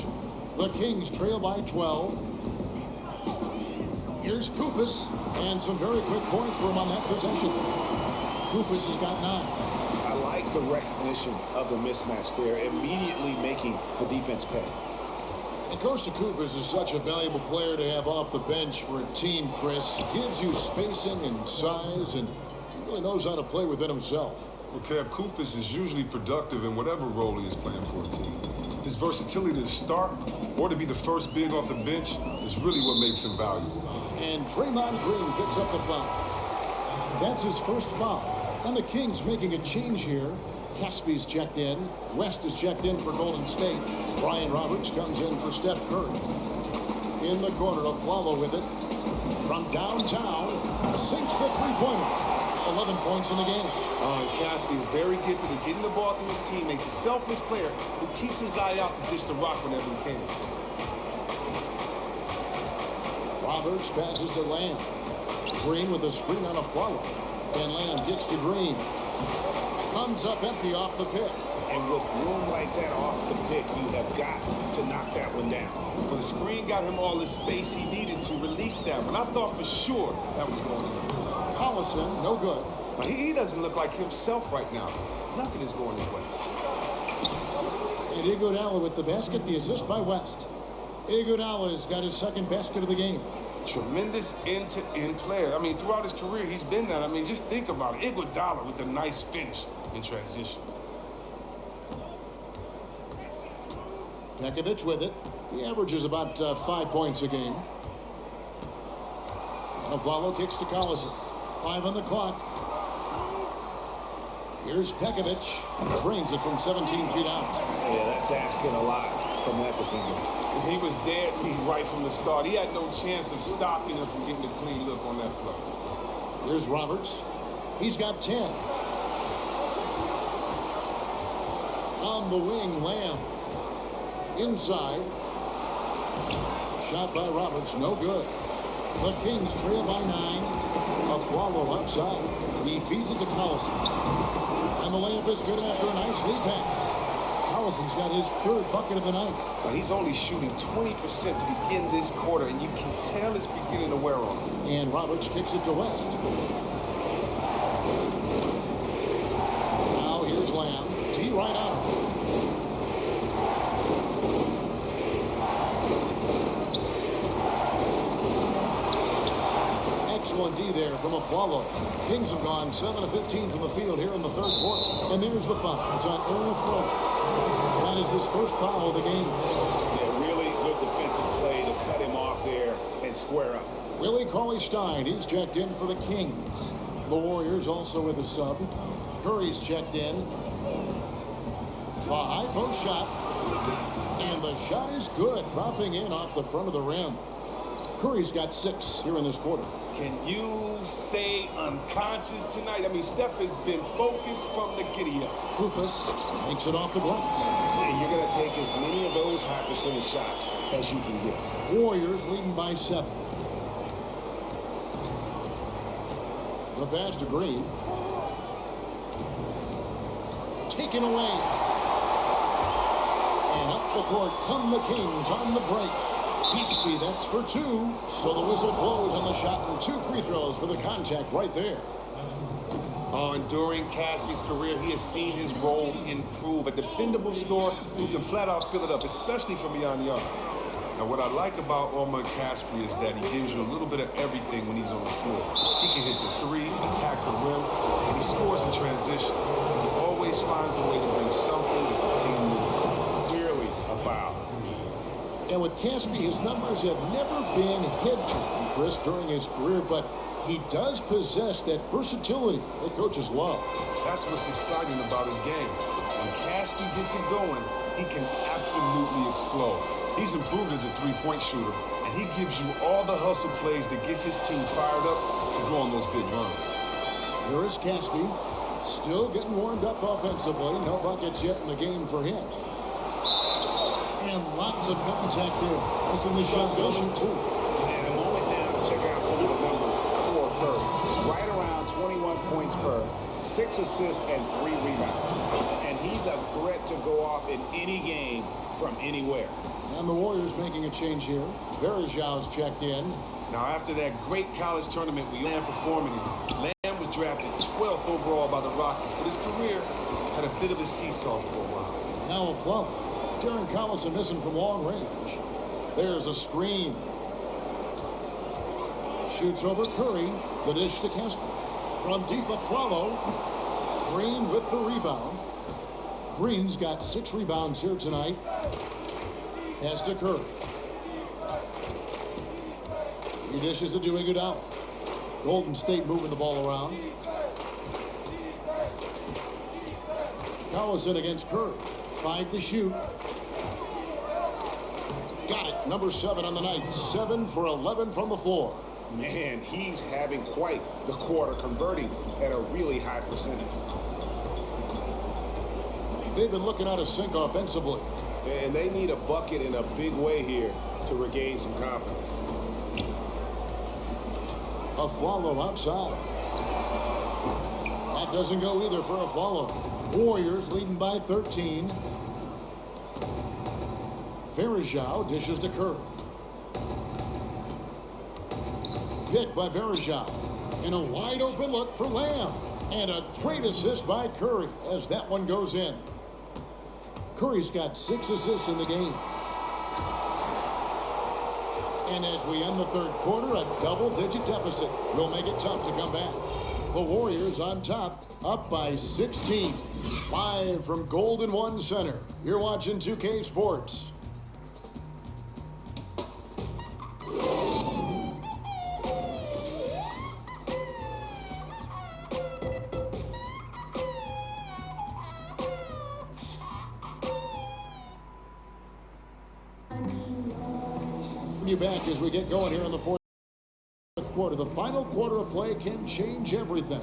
The Kings trail by 12. Here's Koufos, and some very quick points for him on that possession. Koufos has got 9. I like the recognition of the mismatch there, immediately making the defense pay. And Kosta Koufos is such a valuable player to have off the bench for a team, Chris. He gives you spacing and size, and he really knows how to play within himself. Well, Kev, Koufos is usually productive in whatever role he is playing for a team. His versatility to start or to be the first big off the bench is really what makes him valuable. And Draymond Green picks up the foul. That's his first foul. And the Kings making a change here. Casspe's checked in. West is checked in for Golden State. Brian Roberts comes in for Steph Curry. In the corner, Afflalo with it. From downtown, sinks the three-pointer. 11 points in the game. Casspe is very gifted at getting the ball to his teammates. A selfless player who keeps his eye out to dish the rock whenever he can. Roberts passes to Lamb. Green with a screen on Afflalo. And Lamb gets to Green. Comes up empty off the pick. And with room like that off the pick, you have got to knock that one down. Well, the screen got him all the space he needed to release that one. I thought for sure that was going in. Collison, no good. But he doesn't look like himself right now. Nothing is going his way. And Iguodala with the basket, the assist by West. Iguodala's got his second basket of the game. Tremendous end-to-end player. I mean, throughout his career, he's been that. I mean, just think about it. Iguodala with a nice finish in transition. Pekovic with it. He averages about 5 points a game. Afflalo kicks to Collison. 5 on the clock. Here's Pekovic. Drains it from 17 feet out. Yeah, that's asking a lot from that defender. He was dead beat right from the start. He had no chance of stopping him from getting a clean look on that play. Here's Roberts. He's got 10. On the wing, Lamb. Inside. Shot by Roberts, no good. The Kings trail by 9. Afflalo outside. He feeds it to Collison. And the layup is good after a nice lead pass. Collison's got his third bucket of the night. But he's only shooting 20% to begin this quarter, and you can tell it's beginning to wear on him. And Roberts kicks it to West. Now here's Lamb. T right out. Excellent D there from Afflalo. Kings have gone 7 of 15 from the field here in the third quarter. And there's the foul. It's on Aaron Afflalo. That is his first foul of the game. Yeah, really good defensive play to cut him off there and square up. Willie Cauley-Stein, he's checked in for the Kings. The Warriors also with a sub. Curry's checked in. A high post shot. And the shot is good, dropping in off the front of the rim. Curry's got 6 here in this quarter. Can you say unconscious tonight? I mean, Steph has been focused from the giddy-up. Koufos makes it off the glass. And you're going to take as many of those high percentage shots as you can get. Warriors leading by 7. The pass to Green. Taken away. And up the court come the Kings on the break. Casspe, that's for 2. So the whistle blows on the shot and 2 free throws for the contact right there. And during Casspe's career, he has seen his role improve. A dependable scorer who can flat out fill it up, especially from beyond the arc. Now, what I like about Omar Casspe is that he gives you a little bit of everything when he's on the floor. He can hit the 3, attack the rim, and he scores in transition. He always finds a way to bring something that the team needs. Clearly a foul. And with Casspe, his numbers have never been head-turning, Chris, during his career, but He does possess that versatility that coaches love. That's what's exciting about his game. When Caskey gets it going, he can absolutely explode. He's improved as a three-point shooter, and he gives you all the hustle plays that gets his team fired up to go on those big runs. Here is Caskey, still getting warmed up offensively. No buckets yet in the game for him. And lots of contact there. Missing the shot, they'll shoot two. And a moment now to check out some of the numbers for Curry. Right around 21 points per, 6 assists, and 3 rebounds. And he's a threat to go off in any game from anywhere. And the Warriors making a change here. Varejão's checked in. Now, after that great college tournament, Lamb performing. Lamb was drafted 12th overall by the Rockets, but his career had a bit of a seesaw for a while. Now a flop. Darren Collison missing from long range. There's a screen. Shoots over Curry. The dish to Casper. From deep, Aflalo. Green with the rebound. Green's got 6 rebounds here tonight. Pass to Curry. He dishes it to Iguodala. Golden State moving the ball around. Collison against Curry. 5 to shoot. Got it. Number 7 on the night. 7 for 11 from the floor. Man, he's having quite the quarter, converting at a really high percentage. They've been looking out of sync offensively. And they need a bucket in a big way here to regain some confidence. Aflalo outside. That doesn't go either for Aflalo. Warriors leading by 13. Varejão dishes to Curry. Picked by Varejão. And a wide open look for Lamb. And a great assist by Curry as that one goes in. Curry's got 6 assists in the game. And as we end the third quarter, a double-digit deficit will make it tough to come back. The Warriors on top, up by 16. Live from Golden One Center. You're watching 2K Sports. You back as we get going here in the fourth quarter. The final quarter of play can change everything.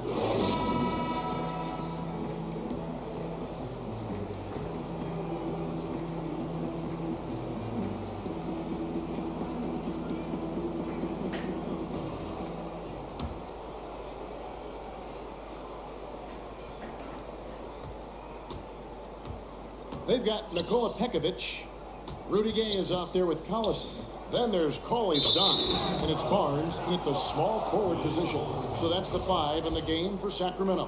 They've got Nikola Pekovic. Rudy Gay is out there with Collison. Then there's Cauley-Stein, and it's Barnes at the small forward position. So that's the 5 in the game for Sacramento.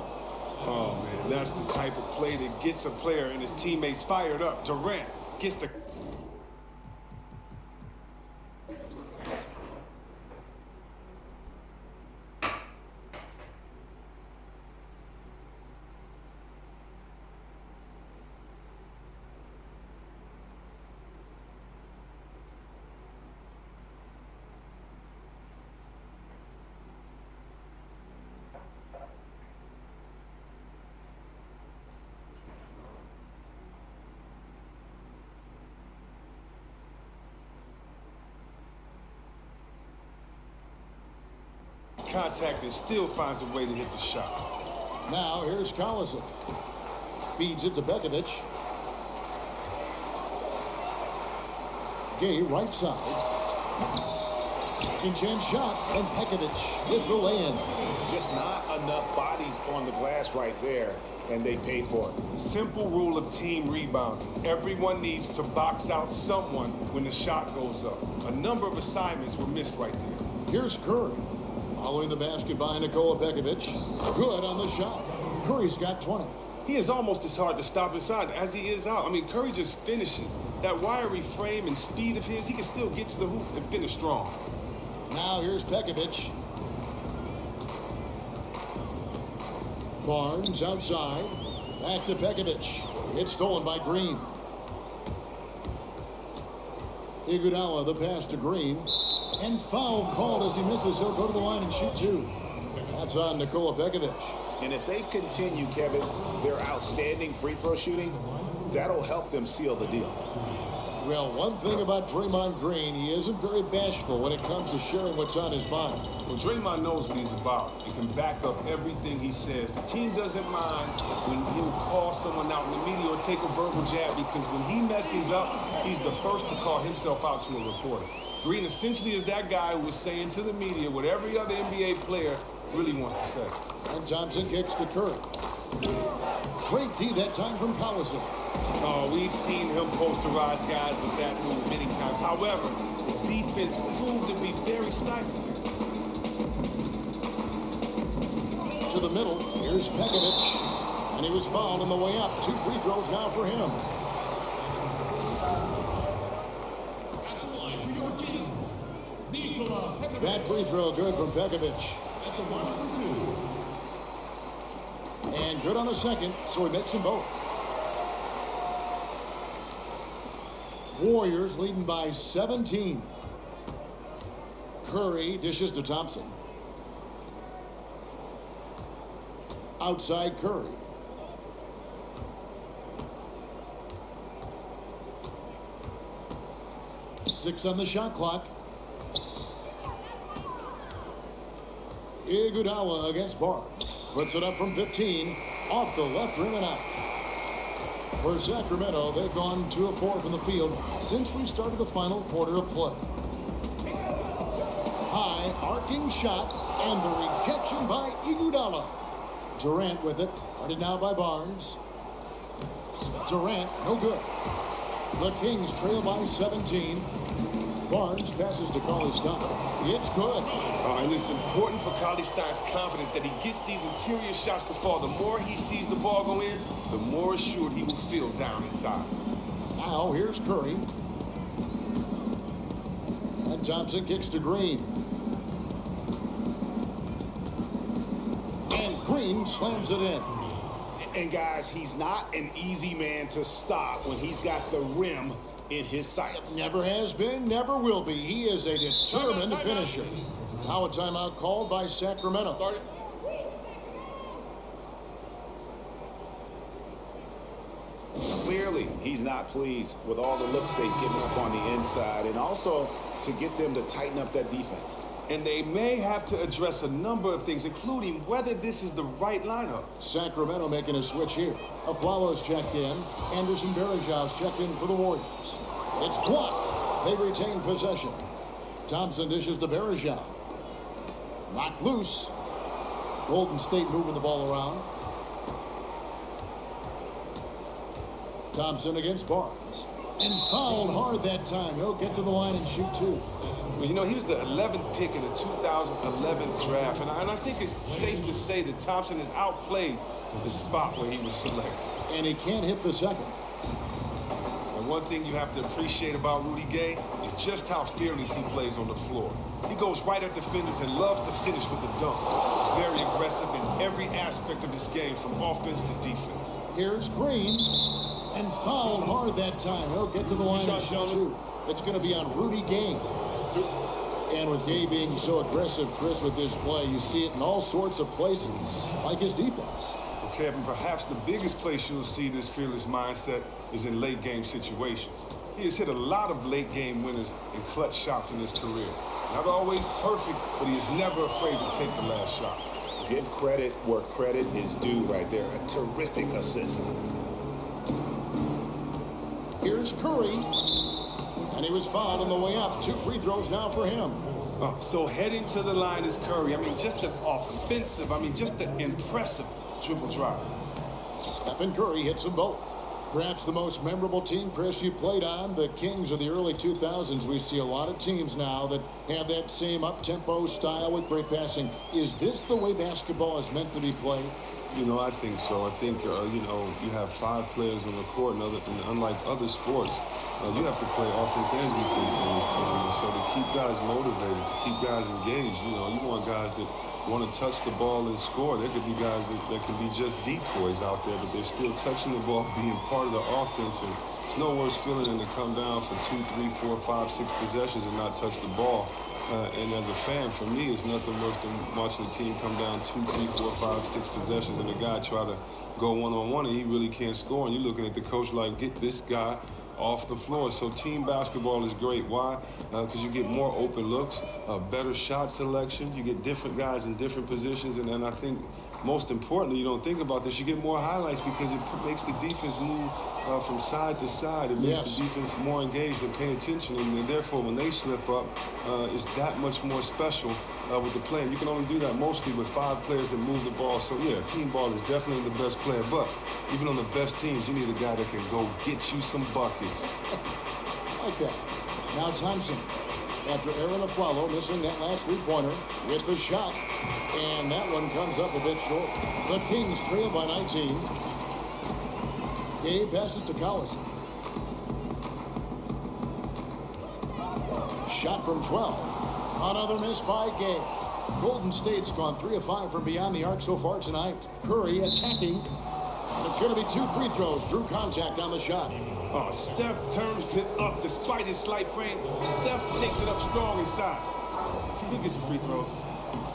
Oh, man, that's the type of play that gets a player and his teammates fired up. Durant gets the... contact and still finds a way to hit the shot. Now here's Collison. Feeds it to Pekovic. Gay right side. Second chance shot, and Pekovic with the lay-in. Just not enough bodies on the glass right there, and they paid for it. Simple rule of team rebounding. Everyone needs to box out someone when the shot goes up. A number of assignments were missed right there. Here's Curry. Following the basket by Nikola Pekovic. Good on the shot. Curry's got 20. He is almost as hard to stop inside as he is out. I mean, Curry just finishes. That wiry frame and speed of his, he can still get to the hoop and finish strong. Now here's Pekovic. Barnes outside. Back to Pekovic. It's stolen by Green. Iguodala the pass to Green. And foul called as he misses. He'll go to the line and shoot 2. That's on Nikola Pekovic. And if they continue, Kevin, their outstanding free throw shooting, that'll help them seal the deal. Well, one thing about Draymond Green, he isn't very bashful when it comes to sharing what's on his mind. Well, Draymond knows what he's about and can back up everything he says. The team doesn't mind when he'll call someone out in the media or take a verbal jab, because when he messes up, he's the first to call himself out to a reporter. Green essentially is that guy who is saying to the media what every other NBA player really wants to say. And Thompson kicks to Curry. Great D that time from Collison. Oh, we've seen him posterize guys with that move many times. However, the defense proved to be very stifling. To the middle, here's Pekovic. And he was fouled on the way up. 2 free throws now for him. That free throw good from Pekovic. And good on the second, so he makes them both. Warriors leading by 17. Curry dishes to Thompson. Outside Curry. Six on the shot clock. Iguodala against Barnes. Puts it up from 15. Off the left rim and out. For Sacramento, they've gone 2 of 4 from the field since we started the final quarter of play. High arcing shot and the rejection by Iguodala. Durant with it. Guarded now by Barnes. Durant, no good. The Kings trail by 17. Barnes passes to Cauley Stein. It's good. And it's important for Cauley Stein's confidence that he gets these interior shots to fall. The more he sees the ball go in, the more assured he will feel down inside. Now here's Curry. And Thompson kicks to Green. And Green slams it in. And guys, he's not an easy man to stop when he's got the rim in his sights. Never has been, never will be. He is a determined finisher. Now a timeout called by Sacramento. Clearly, he's not pleased with all the looks they've given up on the inside, and also to get them to tighten up that defense. And they may have to address a number of things, including whether this is the right lineup. Sacramento making a switch here. Aflalo's checked in. Anderson Varejão's checked in for the Warriors. It's blocked. They retain possession. Thompson dishes to Varejão. Knocked loose. Golden State moving the ball around. Thompson against Barnes. And fouled hard that time. He'll get to the line and shoot 2. Well, you know, he was the 11th pick in the 2011 draft, and I think it's safe to say that Thompson has outplayed the spot where he was selected. And he can't hit the second. And one thing you have to appreciate about Rudy Gay is just how fearless he plays on the floor. He goes right at defenders and loves to finish with a dunk. He's very aggressive in every aspect of his game, from offense to defense. Here's Green. And fouled hard that time. He'll get to the line and shoot 2. It's going to be on Rudy Gay. And with Gay being so aggressive, Chris, with this play, you see it in all sorts of places, like his defense. Well, Kevin, perhaps the biggest place you'll see this fearless mindset is in late-game situations. He has hit a lot of late-game winners and clutch shots in his career. Not always perfect, but he is never afraid to take the last shot. Give credit where credit is due right there. A terrific assist. Here's Curry. And he was fouled on the way up. 2 free throws now for him. So heading to the line is Curry. I mean, just an offensive, just an impressive dribble drive. Stephen Curry hits them both. Perhaps the most memorable team, Chris, you played on, the Kings of the early 2000s. We see a lot of teams now that have that same up-tempo style with great passing. Is this the way basketball is meant to be played? You know, I think so. I think, you know, you have 5 players on the court, and unlike other sports, you have to play offense and defense in this team. And so to keep guys motivated, to keep guys engaged, you know, you want guys that want to touch the ball and score. There could be guys that can be just decoys out there, but they're still touching the ball, being part of the offense. And it's no worse feeling than to come down for 2, 3, 4, 5, 6 possessions and not touch the ball. And as a fan, for me, it's nothing worse than watching the team come down 2, 3, 4, 5, 6 possessions and the guy try to go one-on-one and he really can't score. And you're looking at the coach like, get this guy off the floor. So team basketball is great. Why? Because you get more open looks, better shot selection. You get different guys in different positions. And then I think most importantly, you don't think about this, you get more highlights because it makes the defense move from side to side. It makes the defense more engaged and pay attention. And therefore, when they slip up, it's that much more special with the play. And you can only do that mostly with 5 players that move the ball. So, yeah, team ball is definitely the best player. But even on the best teams, you need a guy that can go get you some buckets. Like that. Now Thompson, after Aaron Aflalo missing that last three-pointer with the shot. And that one comes up a bit short. The Kings trail by 19. Gabe passes to Collison. Shot from 12. Another miss by Gabe. Golden State's gone 3 of 5 from beyond the arc so far tonight. Curry attacking. And it's going to be 2 free throws. Drew contact on the shot. Oh, Steph turns it up despite his slight frame. Steph takes it up strong inside. He gets a free throw.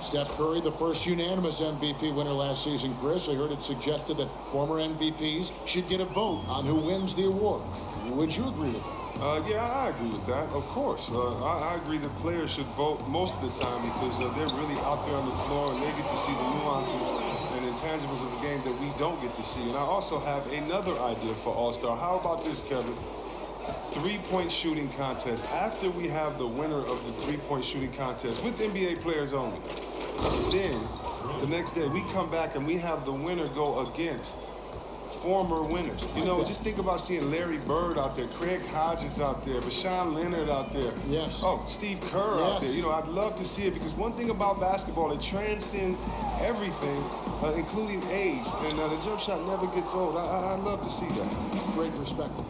Steph Curry, the first unanimous MVP winner last season, Chris. I heard it suggested that former MVPs should get a vote on who wins the award. Would you agree with that? Yeah, I agree with that, of course. I agree that players should vote most of the time because they're really out there on the floor and they get to see the nuances and intangibles of the game that we don't get to see. And I also have another idea for All-Star. How about this, Kevin? 3-point shooting contest. After we have the winner of the 3-point shooting contest with NBA players only, then the next day we come back and we have the winner go against former winners. You know, just think about seeing Larry Bird out there, Craig Hodges out there, Rashawn Leonard out there. Yes. Oh, Steve Kerr out there. You know, I'd love to see it because one thing about basketball, it transcends everything, including age. And the jump shot never gets old. I'd love to see that. Great perspective.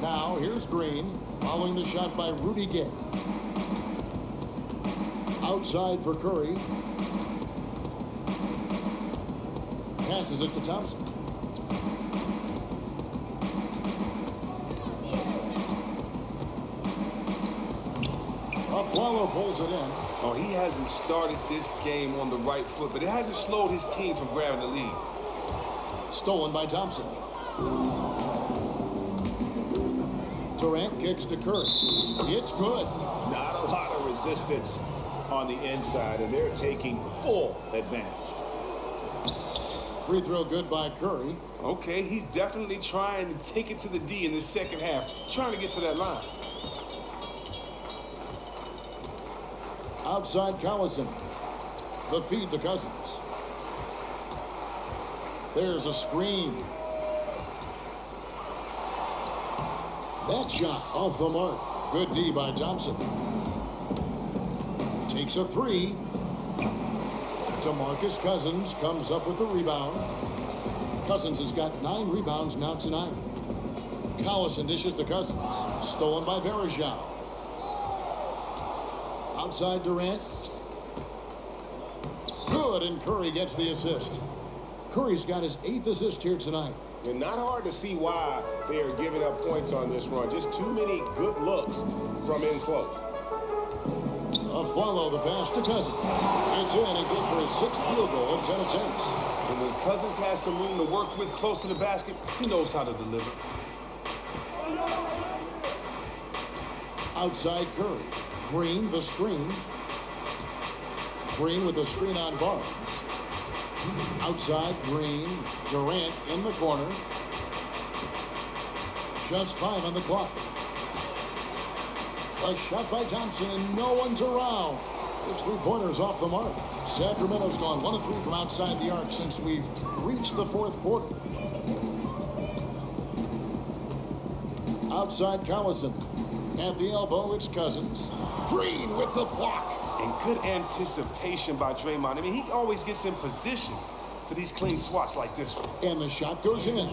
Now, here's Green, following the shot by Rudy Gay. Outside for Curry. Passes it to Thompson. Aflalo pulls it in. Oh, he hasn't started this game on the right foot, but it hasn't slowed his team from grabbing the lead. Stolen by Thompson. Durant kicks to Curry. It's good. Not a lot of resistance on the inside, and they're taking full advantage. Free throw good by Curry. Okay, he's definitely trying to take it to the D in the second half, trying to get to that line. Outside Collison. The feed to Cousins. There's a screen. That shot off the mark. Good D by Thompson. Takes a 3. DeMarcus Cousins comes up with the rebound. Cousins has got 9 rebounds now tonight. Collison dishes to Cousins. Stolen by Varejao. Outside Durant. Good, and Curry gets the assist. Curry's got his 8th assist here tonight. And not hard to see why they are giving up points on this run. Just too many good looks from in close. Aflalo the pass to Cousins. It's in and good for his 6th field goal in 10 attempts. And when Cousins has some room to work with close to the basket, he knows how to deliver. Outside Curry. Green the screen. Green with a screen on Barnes. Outside Green. Durant in the corner. Just 5 on the clock. A shot by Thompson and no one's around. His 3-pointers off the mark. Sacramento's gone 1 of 3 from outside the arc since we've reached the 4th quarter. Outside Collison. At the elbow, it's Cousins. Green with the block. And good anticipation by Draymond. I mean, he always gets in position for these clean swats like this one. And the shot goes in.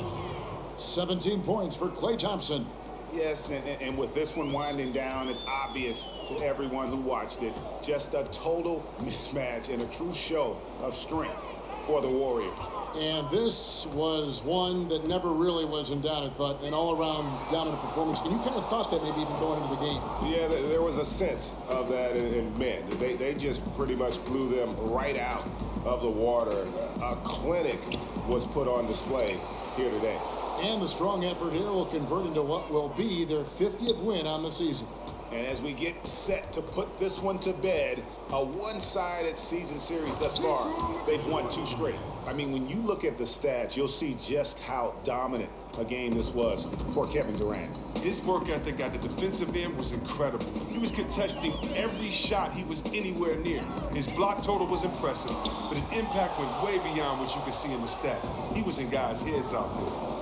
17 points for Klay Thompson. Yes, and with this one winding down, it's obvious to everyone who watched it. Just a total mismatch and a true show of strength for the Warriors. And this was one that never really was in doubt, I thought, an all-around dominant performance. And you kind of thought that maybe even going into the game. Yeah, there was a sense of that, and man, they just pretty much blew them right out of the water. A clinic was put on display here today. And the strong effort here will convert into what will be their 50th win on the season. And as we get set to put this one to bed, a one-sided season series thus far, they've won 2 straight. I mean, when you look at the stats, you'll see just how dominant a game this was for Kevin Durant. His work ethic at the defensive end was incredible. He was contesting every shot he was anywhere near. His block total was impressive, but his impact went way beyond what you could see in the stats. He was in guys' heads out there.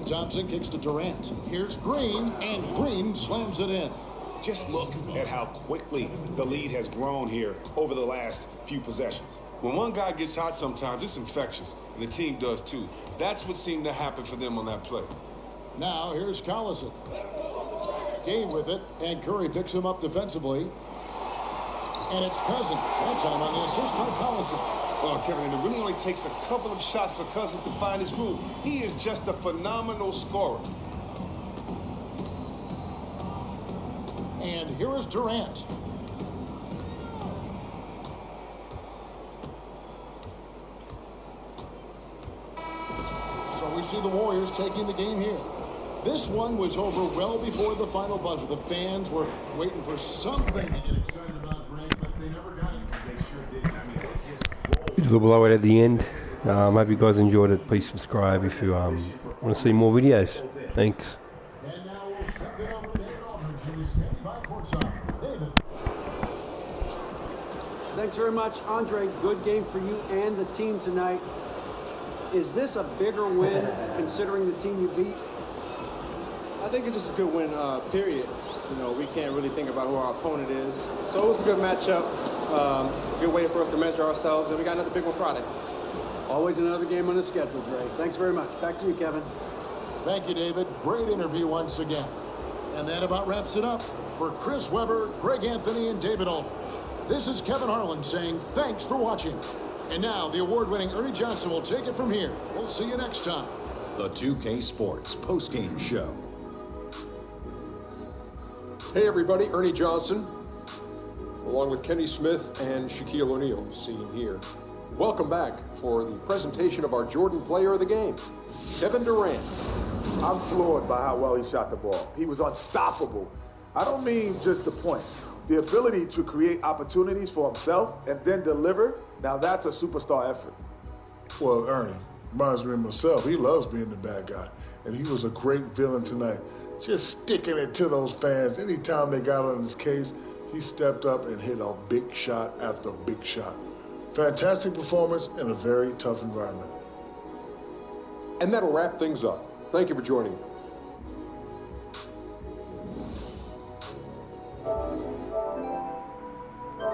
Thompson kicks to Durant. Here's Green, and Green slams it in. Just look at how quickly the lead has grown here over the last few possessions. When one guy gets hot sometimes, it's infectious, and the team does too. That's what seemed to happen for them on that play. Now here's Collison. Game with it, and Curry picks him up defensively. And it's Cousins. That time on the assist by Collison. Oh, Kevin, it really only takes a couple of shots for Cousins to find his groove. He is just a phenomenal scorer. And here is Durant. So we see the Warriors taking the game here. This one was over well before the final buzzer. The fans were waiting for something to get excited about, Greg, but they never got it. They sure didn't. I mean, they just Little blowout at the end. Hope you guys enjoyed it. Please subscribe if you want to see more videos. Thanks. And now we'll send it over to David Aldridge, who's standing by courtside. David. Thanks very much, Andre. Good game for you and the team tonight. Is this a bigger win considering the team you beat? I think it's just a good win, period. You know, we can't really think about who our opponent is. So it was a good matchup, good way for us to measure ourselves, and we got another big one Friday. Always another game on the schedule, Dre. Thanks very much. Back to you, Kevin. Thank you, David. Great interview once again. And that about wraps it up. For Chris Webber, Greg Anthony, and David Aldridge, this is Kevin Harlan saying thanks for watching. And now the award-winning Ernie Johnson will take it from here. We'll see you next time. The 2K Sports Postgame Show. Hey everybody, Ernie Johnson, along with Kenny Smith and Shaquille O'Neal, seen here. Welcome back for the presentation of our Jordan Player of the Game, Kevin Durant. I'm floored by how well he shot the ball. He was unstoppable. I don't mean just the point. The ability to create opportunities for himself and then deliver, now that's a superstar effort. Well, Ernie, reminds me of myself. He loves being the bad guy, and he was a great villain tonight. Just sticking it to those fans. Anytime they got on his case, he stepped up and hit a big shot after big shot. Fantastic performance in a very tough environment. And that'll wrap things up. Thank you for joining me.